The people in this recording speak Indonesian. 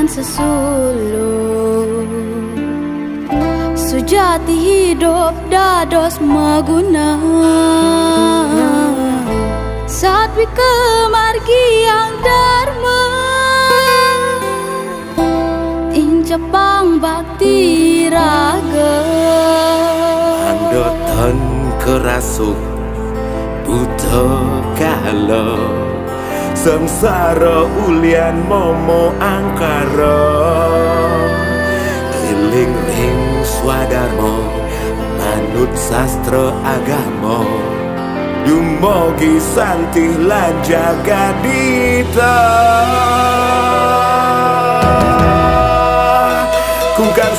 sesulur. Sujati hidup dados maguna, satwi kemargi yang dharma, incepang bakti raga. Andotan kerasuk buta kala, samsara ulian momo angkara. Iling ring swadharma manut sastra agama, dumugi santih lan jagadita. Kungkang